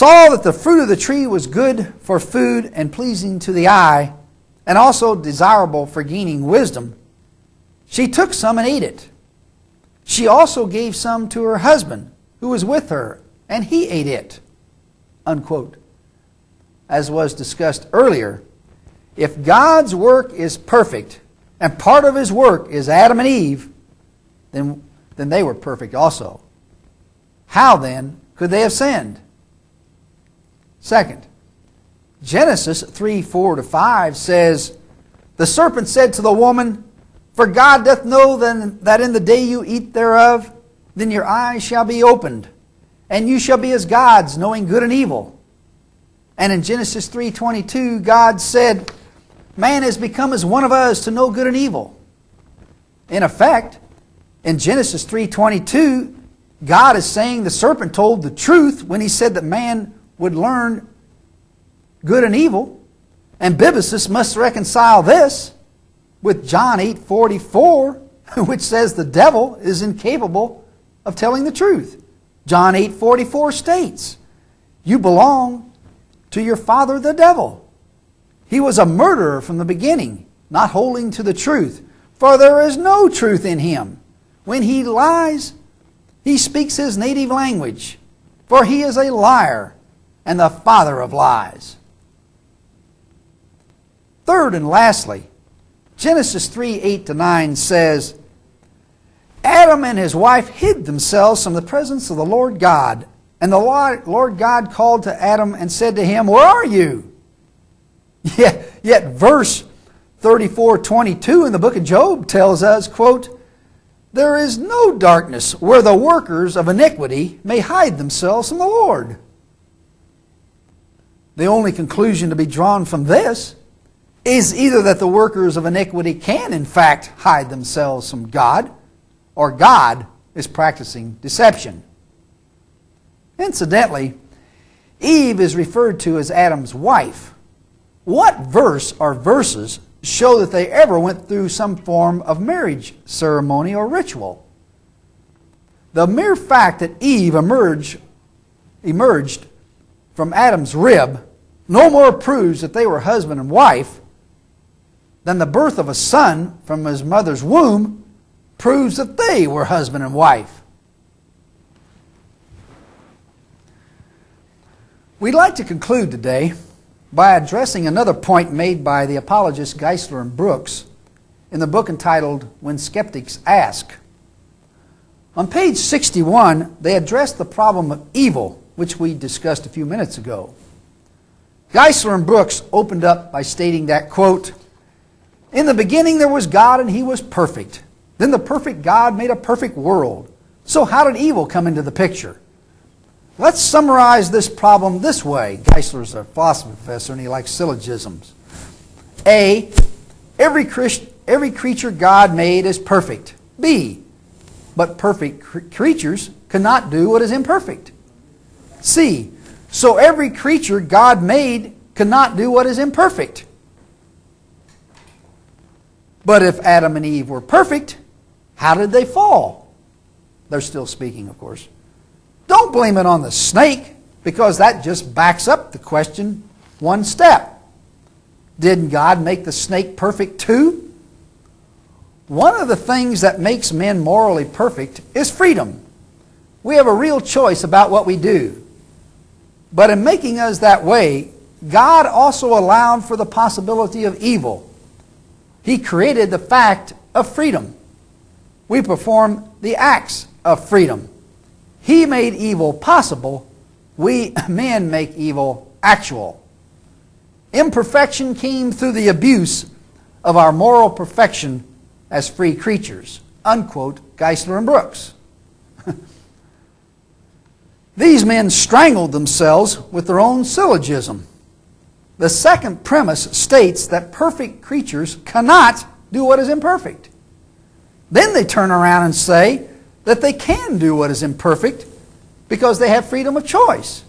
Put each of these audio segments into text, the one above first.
saw that the fruit of the tree was good for food and pleasing to the eye, and also desirable for gaining wisdom, she took some and ate it. She also gave some to her husband, who was with her, and he ate it." Unquote. As was discussed earlier, if God's work is perfect, and part of His work is Adam and Eve, then they were perfect also. How then could they have sinned? Second, Genesis 3:4-5 says, "The serpent said to the woman, For God doth know that in the day you eat thereof, then your eyes shall be opened, and you shall be as gods, knowing good and evil." And in Genesis 3:22, God said, "Man has become as one of us to know good and evil." In effect, in Genesis 3:22, God is saying the serpent told the truth when he said that man would learn good and evil. And biblicist must reconcile this with John 8:44, which says the devil is incapable of telling the truth. John 8:44 states, "You belong to your father the devil. He was a murderer from the beginning, not holding to the truth, for there is no truth in him. When he lies, he speaks his native language, for he is a liar and the father of lies." Third and lastly, Genesis 3:8-9 says, "Adam and his wife hid themselves from the presence of the Lord God. And the Lord God called to Adam and said to him, Where are you?" Yet verse 34:22 in the book of Job tells us, quote, "There is no darkness where the workers of iniquity may hide themselves from the Lord." The only conclusion to be drawn from this is either that the workers of iniquity can in fact hide themselves from God, or God is practicing deception. Incidentally, Eve is referred to as Adam's wife. What verse or verses show that they ever went through some form of marriage ceremony or ritual? The mere fact that Eve emerged from Adam's rib no more proves that they were husband and wife than the birth of a son from his mother's womb proves that they were husband and wife. We'd like to conclude today by addressing another point made by the apologists Geisler and Brooks in the book entitled When Skeptics Ask. On page 61, they address the problem of evil, which we discussed a few minutes ago. Geisler and Brooks opened up by stating that, quote, "In the beginning there was God and He was perfect. Then the perfect God made a perfect world. So how did evil come into the picture? Let's summarize this problem this way." Geisler's a philosophy professor and he likes syllogisms. A, every creature God made is perfect. B, but perfect creatures cannot do what is imperfect. C, so every creature God made cannot do what is imperfect. But if Adam and Eve were perfect, how did they fall? They're still speaking, of course. Don't blame it on the snake, because that just backs up the question one step. Didn't God make the snake perfect too? One of the things that makes men morally perfect is freedom. We have a real choice about what we do. But in making us that way, God also allowed for the possibility of evil. He created the fact of freedom. We perform the acts of freedom. He made evil possible. We men make evil actual. Imperfection came through the abuse of our moral perfection as free creatures. Unquote, Geisler and Brooks. These men strangled themselves with their own syllogism. The second premise states that perfect creatures cannot do what is imperfect. Then they turn around and say that they can do what is imperfect because they have freedom of choice.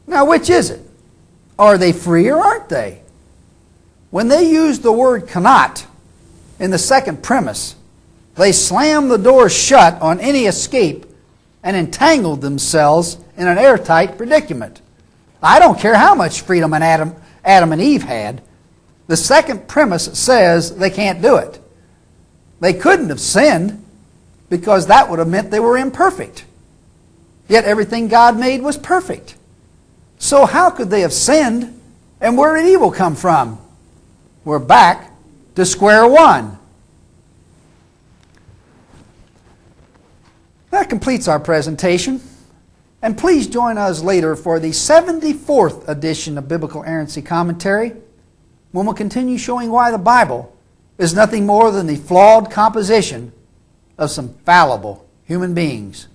Now, which is it? Are they free or aren't they? When they use the word cannot in the second premise, they slam the door shut on any escape and entangled themselves in an airtight predicament. I don't care how much freedom Adam and Eve had. The second premise says they can't do it. They couldn't have sinned because that would have meant they were imperfect. Yet everything God made was perfect. So how could they have sinned, and where did evil come from? We're back to square one. That completes our presentation. And please join us later for the 74th edition of Biblical Errancy Commentary, when we'll continue showing why the Bible is nothing more than the flawed composition of some fallible human beings.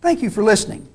Thank you for listening.